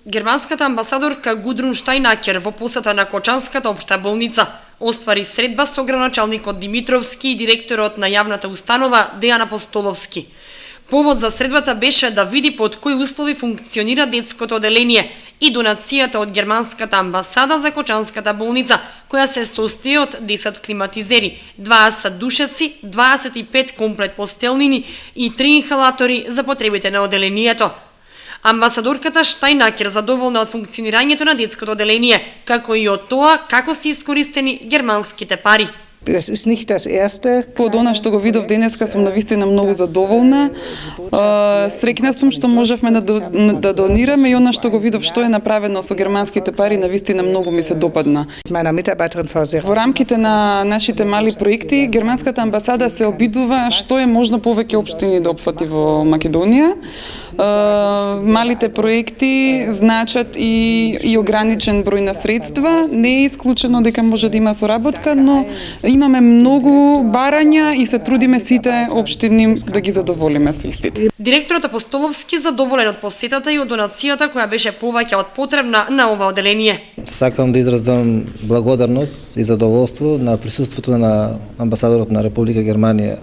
Германската амбасадорка Гудрун Штајнакер во посета на Кочанската општа болница оствари средба со граначалникот Димитровски и директорот на јавната установа Дејан Апостоловски. Повод за средбата беше да види под кои услови функционира детското оделение и донацијата од Германската амбасада за Кочанската болница, која се состои од 10 климатизери, 20 душеци, 25 комплет постелнини и 3 инхалатори за потребите на оделението. Амбасадорката Штајнакер задоволна од функционирањето на детското оделение, како и од тоа како се искористени германските пари. Од она што го видов денеска сум навистина многу задоволна. Среќна сум што можевме да донираме и она што го видов што е направено со германските пари навистина многу ми се допадна. Во рамките на нашите мали проекти германската амбасада се обидува што е можно повеќе општини да опфати во Македонија. Малите проекти значат и ограничен број на средства. Не е исклучено дека може да има соработка, но имаме многу барања и се трудиме сите општини да ги задоволиме со истите. Директорот Апостоловски задоволен од посетата и од донацијата која беше повеќе од потребна на ова оделение. Сакам да изразам благодарност и задоволство на присуството на амбасадорот на Република Германија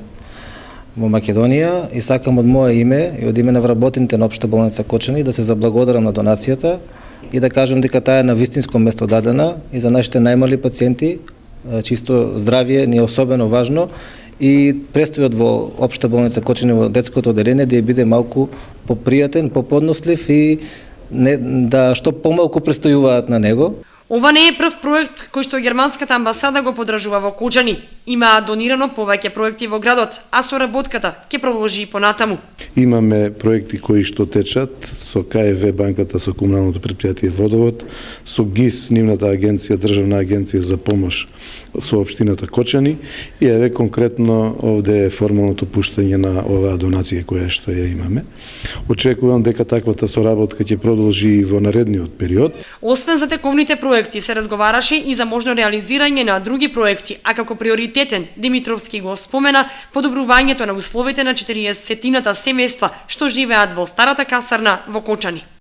во Македонија и сакам од мое име и од име на вработените на Општа болница Кочани да се заблагодарам на донацијата и да кажам дека таа е на вистинско место дадена и за нашите најмали пациенти чисто здравје ни е особено важно и престојот во Општа болница Кочани во детското оделение да ја биде малку попријатен, поподнослив и да што помалку престојуваат на него. Ова не е прв проект кој што германската амбасада го подржува во Кочани. Има донирано повеќе проекти во градот, а соработката ќе продолжи и понатаму. Имаме проекти кои што течат со КФВ банката, со комуналното претпријатие Водовод, со ГИС, нивната агенција, државна агенција за помош со општината Кочани и еве конкретно овде е формалното пуштање на оваа донација која што ја имаме. Очекувам дека таквата соработка ќе продолжи и во наредниот период. Освен за тековните проекти се разговараше и за можно реализирање на други проекти, а како приоритетен Димитровски го спомена подобрувањето на условите на 40-тината семејства што живеат во старата касарна во Кочани.